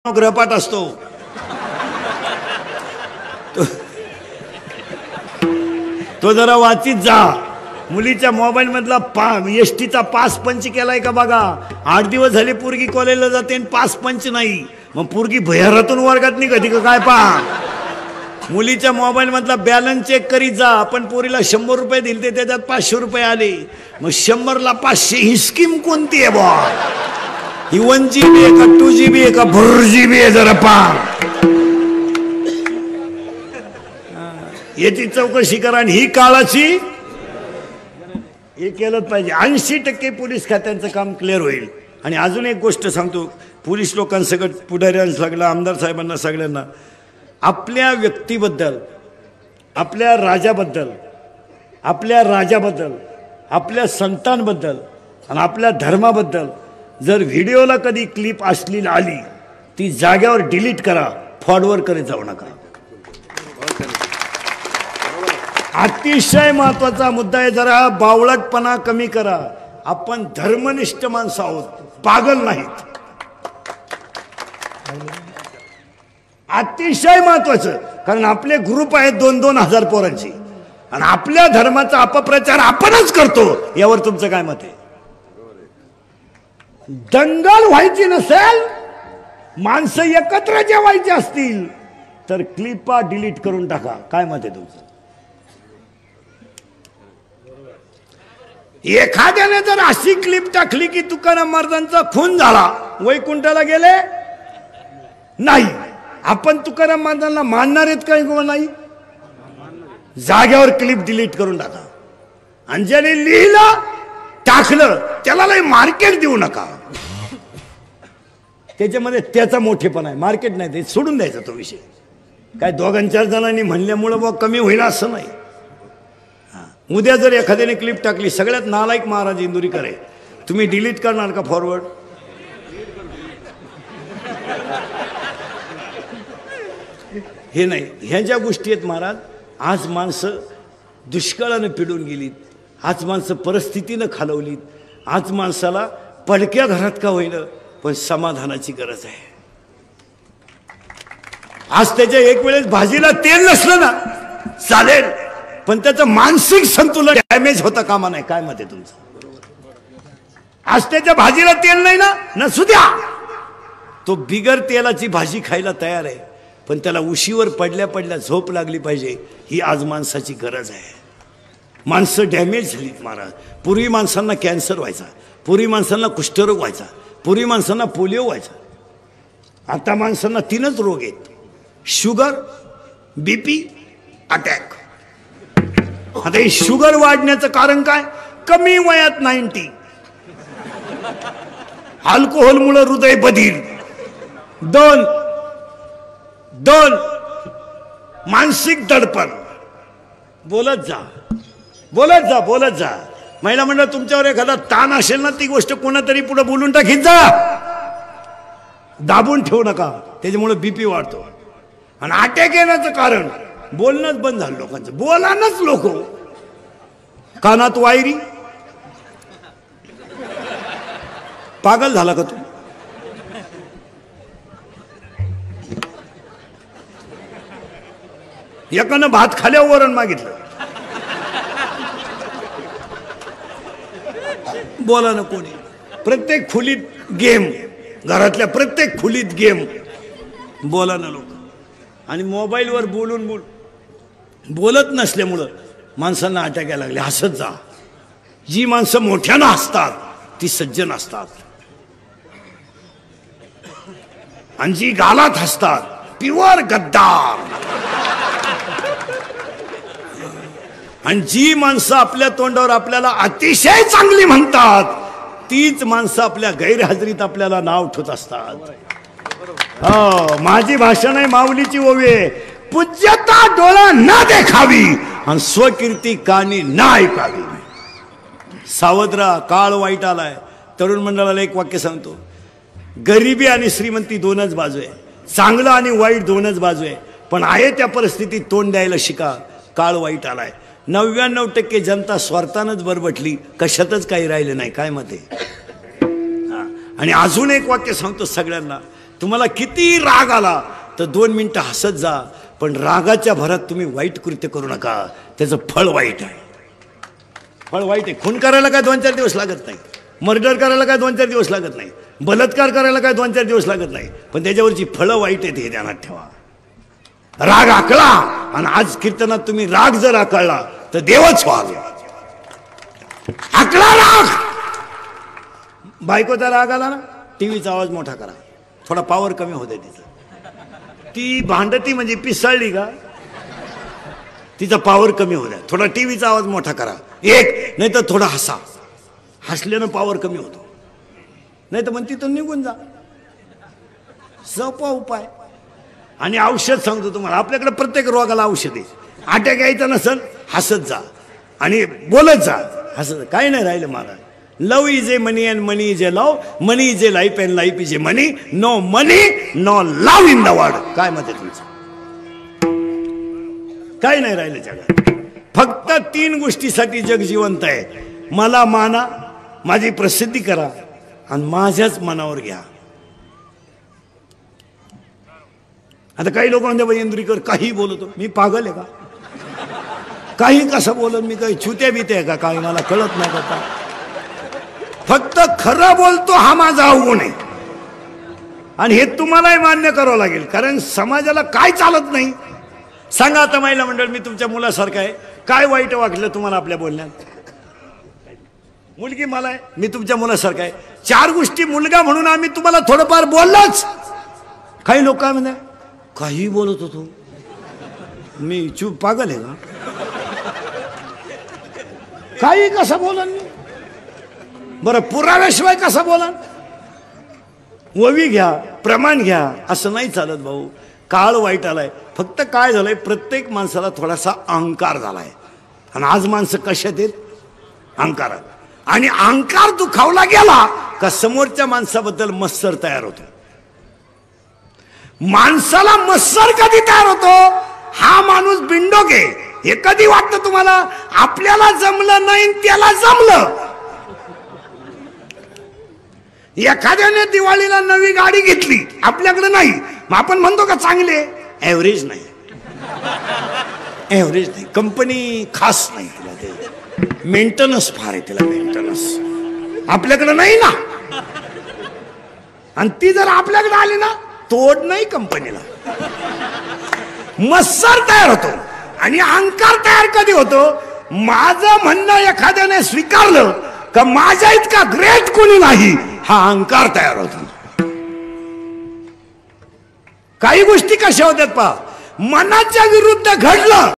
गृहपाठ असतो तो जरा वाचित जा। मुलीच्या मोबाईल मधला एसटीचा पास पंच केलाय का बघा। 8 दिवस झाले पोरगी कॉलेजला जाते आणि पास पंच नाही, मग पोरगी भयारातून वर्गात निघते का काय पहा। मुलीच्या मोबाईल मधला बॅलन्स चेक करीत जा। आपण पोरीला 100 रुपये दिले त्याच्यात 500 रुपये आले, मग 100 ला 500 ही स्कीम कोणती आहे बा? ही 1 GB आहे का 2 GB आहे का 4 GB आहे जरा पहा। याची चौकशी करा आणि ही काळाची हे केलंच पाहिजे। 80% पोलीस खात्यांचं काम क्लिअर होईल। आणि अजून एक गोष्ट सांगतो, पोलीस लोकांसकट पुढाऱ्यांना सगळं आमदार साहेबांना सगळ्यांना, आपल्या व्यक्तीबद्दल, आपल्या राजाबद्दल, आपल्या संतांबद्दल आणि आपल्या धर्माबद्दल जर व्हिडिओला कधी क्लिप अश्लील आली ती जाग्यावर डिलीट करा, फॉरवर्ड करत जाऊ नका। अतिशय महत्वाचा मुद्दा आहे, जरा बावळटपणा कमी करा। आपण धर्मनिष्ठ माणसं आहोत, पागल नाहीत। अतिशय महत्वाचं, कारण आपले ग्रुप आहेत 2-2 हजार पोरांची आणि आपल्या धर्माचा अपप्रचार आपणच करतो। यावर तुमचं काय मत आहे? दंगल व्हायची नसेल, माणसं एकत्र जेवायची असतील तर क्लिपा डिलीट करून टाका। काय मत आहे तुमचं? एखाद्याने जर अशी क्लिप टाकली की तुकाराम महाराजांचा खून झाला, वैकुंठाला गेले नाही, आपण तुकाराम महाराजांना मानणार आहेत काय किंवा नाही? जाग्यावर क्लिप डिलीट करून टाका। आणि ज्याने लिहिलं टाकलं त्याला लय मार्केट देऊ नका। त्याच्यामध्ये त्याचा मोठेपणा आहे, मार्केट नाही, ते सोडून द्यायचा तो विषय। काय 2-4 जणांनी म्हणल्यामुळे बा कमी होईल असं नाही। उद्या जर एखाद्याने क्लिप टाकली, सगळ्यात नालायक महाराज इंदुरीकर आहे, तुम्ही डिलीट करणार का फॉरवर्ड? हे नाही, ह्या ज्या गोष्टी आहेत महाराज, आज माणसं दुष्काळानं पिडून गेलीत, आज माणसं परिस्थितीनं खालवलीत, आज माणसाला पडक्या घरात का होईना पण समाधानाची गरज आहे। आज त्याच्या एक वेळेस भाजीला तेल नसलं ना चालेल, पण त्याचं मानसिक संतुलन डॅमेज होता कामा नाही। काय मत आहे तुमचं? आज त्याच्या भाजीला तेल नाही ना, नसू द्या, तो बिगर तेलाची भाजी खायला तयार आहे, पण त्याला उशीवर पडल्या पडल्या झोप लागली पाहिजे, ही आज माणसाची गरज आहे। माणसं डॅमेज झालीत महाराज। पूर्वी माणसांना कॅन्सर व्हायचा, पूर्वी माणसांना कुष्ठरोग व्हायचा, पूर्वी माणसांना पोलिओ व्हायचा। आता माणसांना 3च रोग आहेत, शुगर, बीपी, अटॅक। आता हे शुगर वाढण्याचं कारण काय? कमी वयात 90, अल्कोहोलमुळे हृदय बधीर, 2 मानसिक दडपण। बोलत जा। महिला मंडळ तुमच्यावर एखादा ताण असेल ना, ती गोष्ट कोणातरी पुढे बोलून टाकीत जा, दाबून ठेवू नका, त्याच्यामुळे बीपी वाढतो। आणि अटॅक येण्याचं कारण बोलणंच बंद झालं लोकांचं, बोलानच लोक। कानात वायरी, पागल झाला का तू? एकानं भात खाल्यावर वरण मागितलं, बोला ना कोणी। प्रत्येक खोलीत गेम, घरातल्या प्रत्येक खोलीत गेम, बोला ना लोक। आणि मोबाईलवर बोलत नसल्यामुळं माणसांना अटॅक यायला लागले। हसत जा। जी माणसं मोठ्यानं हसतात ती सज्जन असतात, आणि जी गालात हसतात प्युअर गद्दार। आणि जी माणसं आपल्या तोंडावर आपल्याला अतिशय चांगली म्हणतात तीच माणसं आपल्या गैरहजेरीत आपल्याला नाव ठेवत असतात। माझी भाषा नाही, माऊलीची ओवी आहे, पूज्यता डोळा न देखावी आणि स्वकीर्ती कानी न ऐकावी। सावध राहा, काळ वाईट आलाय। तरुण मंडळाला एक वाक्य सांगतो, गरिबी आणि श्रीमंती 2च बाजू आहे, चांगलं आणि वाईट 2च बाजू आहे, पण आहे त्या परिस्थितीत तोंड द्यायला शिका। काळ वाईट आलाय, 99% जनता स्वार्थानच बरबटली, कशातच काही राहिलं नाही। काय मत आहे? आणि अजून एक वाक्य सांगतो सगळ्यांना, तुम्हाला किती राग आला तर 2 मिनिटं हसत जा, पण रागाच्या भरात तुम्ही वाईट कृत्य करू नका, त्याचं फळ वाईट आहे. फळ वाईट आहे. खून करायला काय 2-4 दिवस लागत नाही, मर्डर करायला काय 2-4 दिवस लागत नाही, बलात्कार करायला काय 2-4 दिवस लागत नाही, पण त्याच्यावरची फळं वाईट आहेत हे ध्यानात ठेवा. राग आकळा, आणि आज कीर्तनात तुम्ही राग जर आकळला तर देवच व्हाल. आकळा राग. बायकोचा राग आला ना, टीव्हीचा आवाज मोठा करा, थोडा पॉवर कमी होते तिचा. ती भांडती म्हणजे पिसळली का, तिचा पॉवर कमी होऊ द्या, थोडा टीव्हीचा आवाज मोठा करा. एक नाही तर थोडा हसा, हसल्यानं पॉवर कमी होतो. नाही तर मग तिथून निघून जा. सोपा उपाय. आणि औषध सांगतो तुम्हाला, आपल्याकडे प्रत्येक रोगाला औषध आहे. अटॅक यायचा नसेल हसत जा आणि बोलत जा, हसत. काही नाही राहिलं महाराज. Love is a money and money is a love, money is a life and life is a money. No money no love in the world. काय मत आहे तुमचं? काही नाही राहिलं जगात. फक्त 3 गोष्टीसाठी जग जिवंत आहे. मला माना, माझी प्रसिद्धी करा, आणि माझ्याच मनावर घ्या. आता काही लोक म्हणते इंद्रिकर काही बोलतो, मी पागल आहे का? काही कसं बोलत मी? काही छुत्या बीते आहे का? काही मला कळत नाही का? फक्त खरं बोलतो हा माझा अवगुण आहे, आणि हे तुम्हालाही मान्य करावं लागेल, कारण समाजाला काय चालत नाही. सांगा आता महिला मंडळ, मी तुमच्या मुलासारखं आहे, काय वाईट वाटलं तुम्हाला आपल्या बोलण्यात? मुलगी मला आहे, मी तुमच्या मुलासारखं आहे. 4 गोष्टी मुलगा म्हणून आम्ही तुम्हाला थोडंफार बोललोच. काही लोक काय म्हणतात, काही बोलत होतो मी, चूप पागल आहे का? काही कसं बोलन मी? बरं पुराव्याशिवाय कसं बोलन? ववी घ्या, प्रमाण घ्या, असं नाही चालत भाऊ. काळ वाईट आलाय. फक्त काय झालंय, प्रत्येक माणसाला थोडासा अहंकार झालाय, आणि आज माणसं कशात आहेत? अहंकारात. आणि अहंकार दुखावला गेला का समोरच्या माणसाबद्दल मत्सर तयार होतो. माणसाला मत्सर कधी तयार होतो? हा माणूस बिंडोक आहे हे कधी वाटतं तुम्हाला? आपल्याला जमलं नाही त्याला जमलं. एखाद्याने दिवाळीला नवी गाडी घेतली, आपल्याकडे नाही, मग आपण म्हणतो का चांगले? ऍव्हरेज नाही, ऍव्हरेज नाही. कंपनी खास नाही, तिला ते मेंटेनन्स फार आहे, तिला मेंटेनन्स. आपल्याकडे नाही ना, आणि ती जर आपल्याकडे आली ना, तोड नाही कंपनीला. मत्सर तयार होतो. आणि अहंकार तयार कधी होतो? माझं म्हणणं एखाद्याने स्वीकारलं का माझ्या इतका ग्रेट कोणी नाही, हा अहंकार तयार होतो. काही गोष्टी कशा होत्यात पहा, मनाच्या विरुद्ध घडलं